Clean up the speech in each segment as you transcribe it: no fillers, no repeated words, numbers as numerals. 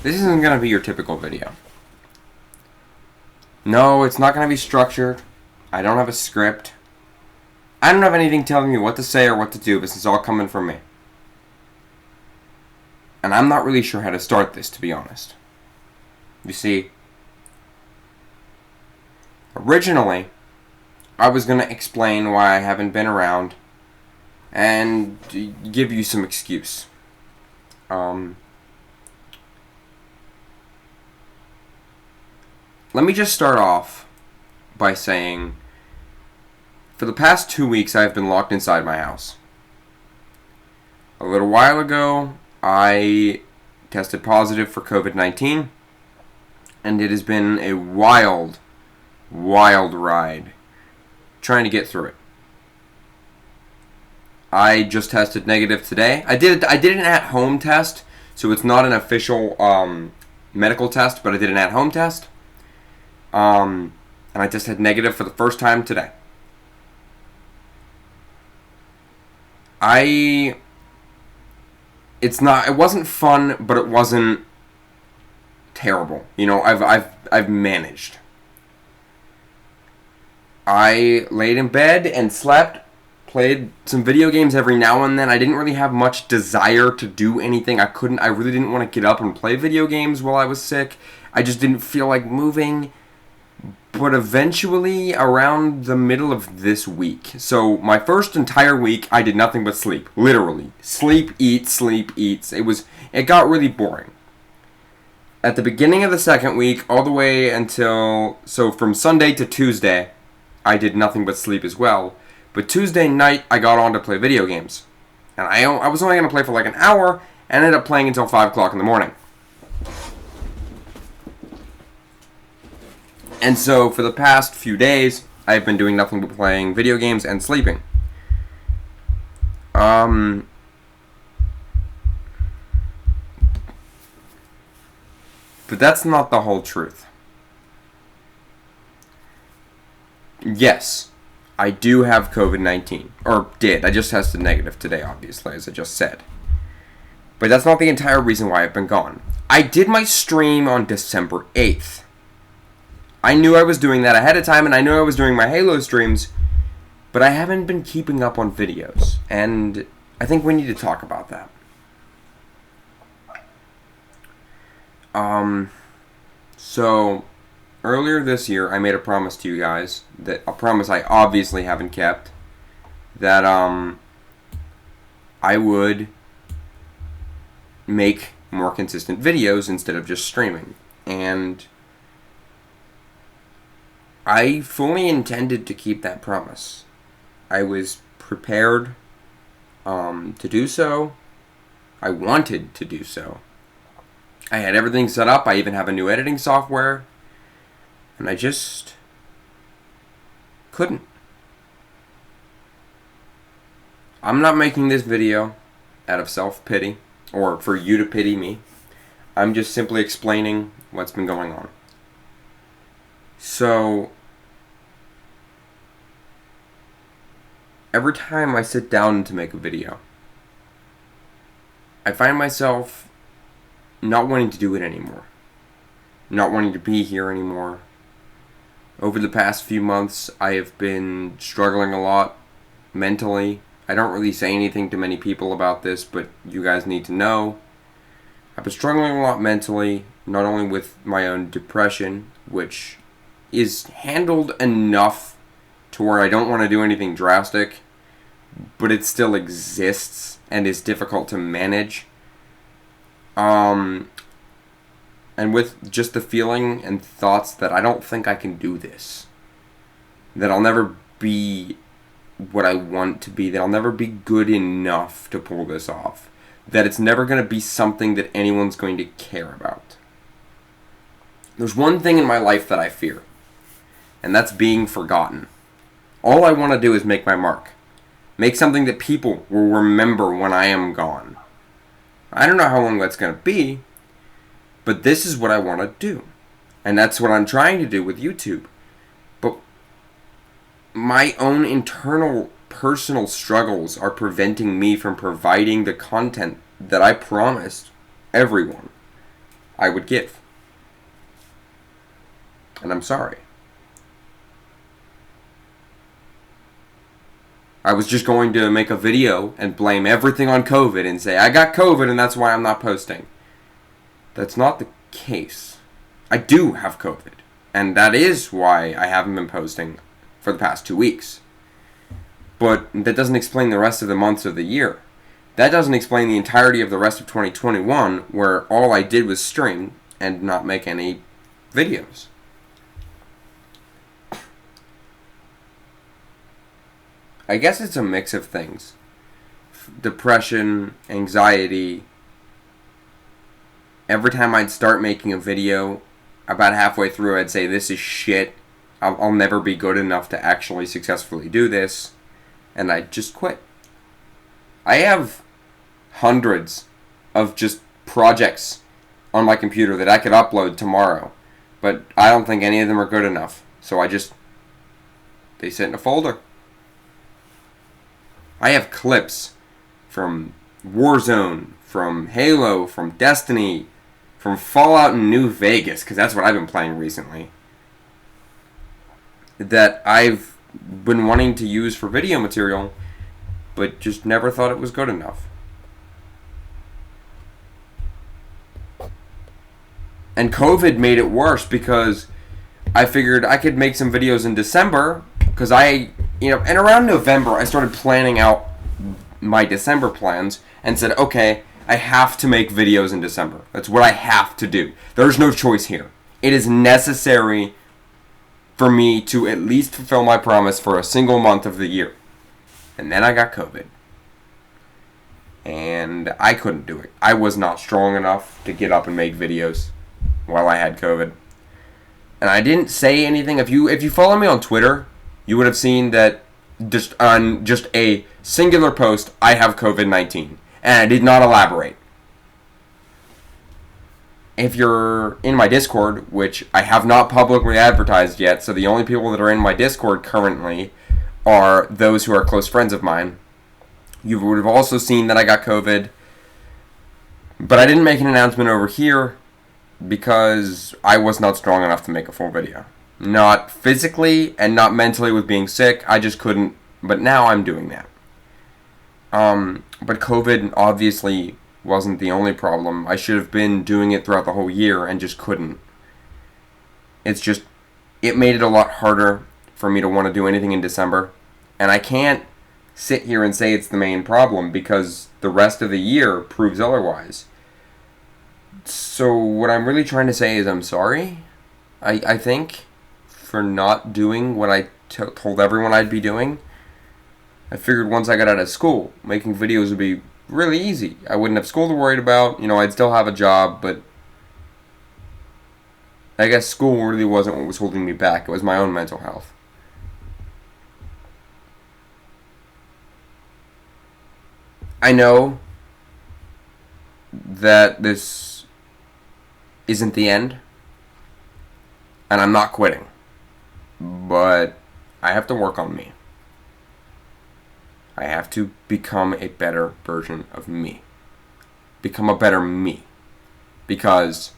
This isn't gonna be your typical video. No, it's not gonna be structured. I don't have a script. I don't have anything telling me what to say or what to do. This is all coming from me. And I'm not really sure how to start this, to be honest. You see, originally, I was gonna explain why I haven't been around and give you some excuse. Let me just start off by saying, for the past 2 weeks, I've been locked inside my house. A little while ago, I tested positive for COVID-19, and it has been a wild ride trying to get through it. I just tested negative today. I did an at-home test, so it's not an official medical test, but I did an at-home test. And I tested negative for the first time today. It wasn't fun, but it wasn't terrible. You know, I've managed. I laid in bed and slept, played some video games every now and then. I didn't really have much desire to do anything. I really didn't want to get up and play video games while I was sick. I just didn't feel like moving. But eventually, around the middle of this week, so my first entire week, I did nothing but sleep. Literally. Sleep, eat, sleep, eat. It got really boring. At the beginning of the second week, all the way until, so from Sunday to Tuesday, I did nothing but sleep as well. But Tuesday night, I got on to play video games. And I was only going to play for like an hour, and ended up playing until 5 o'clock in the morning. And so, for the past few days, I've been doing nothing but playing video games and sleeping. But that's not the whole truth. Yes, I do have COVID-19. Or did. I just tested negative today, obviously, as I just said. But that's not the entire reason why I've been gone. I did my stream on December 8th. I knew I was doing that ahead of time, and I knew I was doing my Halo streams, but I haven't been keeping up on videos, and I think we need to talk about that. So, earlier this year, I made a promise to you guys, a promise I obviously haven't kept, that, I would make more consistent videos instead of just streaming, and I fully intended to keep that promise. I was prepared to do so. I wanted to do so. I had everything set up. I even have a new editing software. And I just couldn't. I'm not making this video out of self-pity or for you to pity me. I'm just simply explaining what's been going on. So, every time I sit down to make a video, I find myself not wanting to do it anymore. Not wanting to be here anymore. Over the past few months, I have been struggling a lot mentally. I don't really say anything to many people about this, but you guys need to know. I've been struggling a lot mentally, not only with my own depression, which is handled enough to where I don't want to do anything drastic, but it still exists and is difficult to manage. And with just the feeling and thoughts that I don't think I can do this. That I'll never be what I want to be. That I'll never be good enough to pull this off. That it's never going to be something that anyone's going to care about. There's one thing in my life that I fear. And that's being forgotten. All I want to do is make my mark. Make something that people will remember when I am gone. I don't know how long that's going to be, but this is what I want to do. And that's what I'm trying to do with YouTube. But my own internal personal struggles are preventing me from providing the content that I promised everyone I would give. And I'm sorry. I was just going to make a video and blame everything on COVID and say, I got COVID and that's why I'm not posting. That's not the case. I do have COVID. And that is why I haven't been posting for the past 2 weeks. But that doesn't explain the rest of the months of the year. That doesn't explain the entirety of the rest of 2021, where all I did was stream and not make any videos. I guess it's a mix of things. Depression, anxiety. Every time I'd start making a video, about halfway through I'd say, this is shit. I'll never be good enough to actually successfully do this. And I'd just quit. I have hundreds of just projects on my computer that I could upload tomorrow. But I don't think any of them are good enough. So they sit in a folder. I have clips from Warzone, from Halo, from Destiny, from Fallout and New Vegas, because that's what I've been playing recently, that I've been wanting to use for video material, but just never thought it was good enough. And COVID made it worse because I figured I could make some videos in December, because and around November, I started planning out my December plans and said, okay, I have to make videos in December. That's what I have to do. There's no choice here. It is necessary for me to at least fulfill my promise for a single month of the year. And then I got COVID. And I couldn't do it. I was not strong enough to get up and make videos while I had COVID. And I didn't say anything. If you follow me on Twitter, you would have seen that just on just a singular post, I have COVID-19. And I did not elaborate. If you're in my Discord, which I have not publicly advertised yet, so the only people that are in my Discord currently are those who are close friends of mine, you would have also seen that I got COVID. But I didn't make an announcement over here because I was not strong enough to make a full video. Not physically and not mentally with being sick. I just couldn't. But now I'm doing that. But COVID obviously wasn't the only problem. I should have been doing it throughout the whole year and just couldn't. It made it a lot harder for me to want to do anything in December. And I can't sit here and say it's the main problem because the rest of the year proves otherwise. So what I'm really trying to say is I'm sorry, I think, for not doing what I told everyone I'd be doing. I figured once I got out of school, making videos would be really easy. I wouldn't have school to worry about. I'd still have a job, but I guess school really wasn't what was holding me back. It was my own mental health. I know that this isn't the end, and I'm not quitting, but I have to work on me. I have to become a better version of me. Become a better me. Because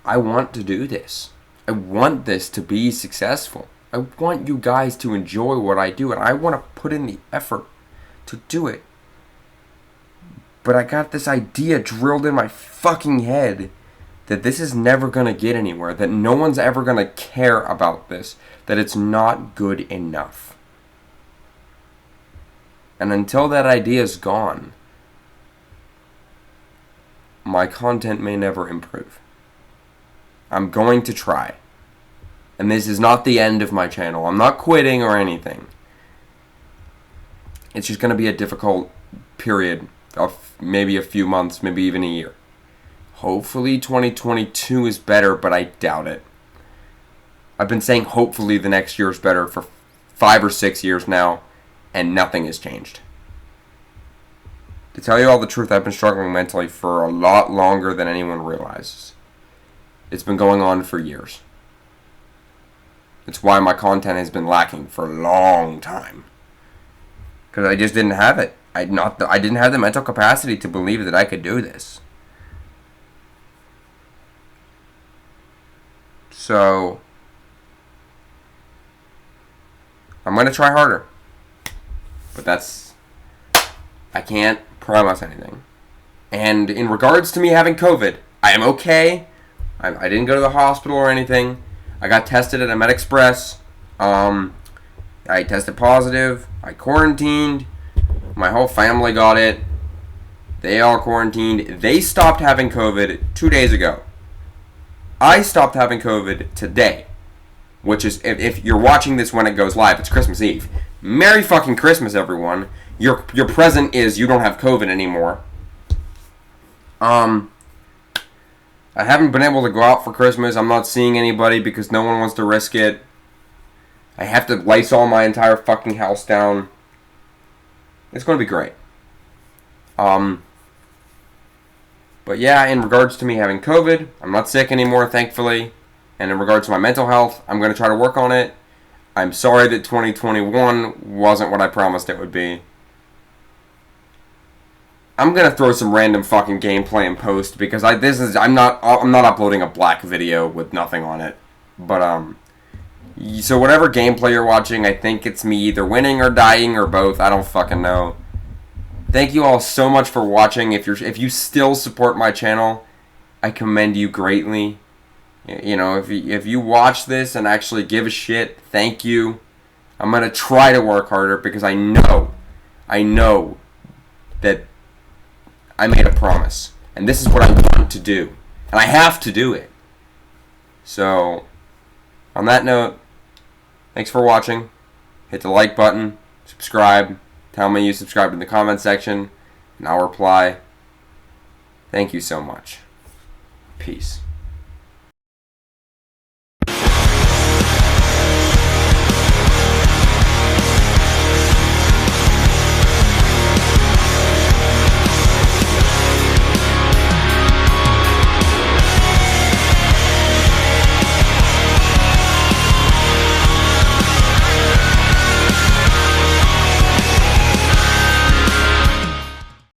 I want to do this. I want this to be successful. I want you guys to enjoy what I do, and I want to put in the effort to do it. But I got this idea drilled in my fucking head that this is never going to get anywhere, that no one's ever going to care about this, that it's not good enough. And until that idea is gone, my content may never improve. I'm going to try. And this is not the end of my channel. I'm not quitting or anything. It's just going to be a difficult period of maybe a few months, maybe even a year. Hopefully 2022 is better, but I doubt it. I've been saying hopefully the next year is better for 5 or 6 years now, and nothing has changed. To tell you all the truth, I've been struggling mentally for a lot longer than anyone realizes. It's been going on for years. It's why my content has been lacking for a long time. Because I just didn't have it. I didn't have the mental capacity to believe that I could do this. So I'm gonna try harder, but I can't promise anything. And in regards to me having COVID, I am okay. I didn't go to the hospital or anything. I got tested at a MedExpress. I tested positive. I quarantined. My whole family got it. They all quarantined. They stopped having COVID 2 days ago. I stopped having COVID today. Which is, if you're watching this when it goes live, it's Christmas Eve. Merry fucking Christmas, everyone. Your present is you don't have COVID anymore. I haven't been able to go out for Christmas. I'm not seeing anybody because no one wants to risk it. I have to Lysol my entire fucking house down. It's going to be great. But yeah, in regards to me having COVID, I'm not sick anymore, thankfully. And in regards to my mental health, I'm going to try to work on it. I'm sorry that 2021 wasn't what I promised it would be. I'm gonna throw some random fucking gameplay in post because I'm not uploading a black video with nothing on it. But so whatever gameplay you're watching, I think it's me either winning or dying or both. I don't fucking know. Thank you all so much for watching. If you still support my channel, I commend you greatly. You know, if you watch this and actually give a shit, thank you. I'm gonna try to work harder because I know that I made a promise, and this is what I want to do, and I have to do it. So, on that note, thanks for watching. Hit the like button, subscribe, tell me you subscribed in the comment section, and I'll reply. Thank you so much. Peace.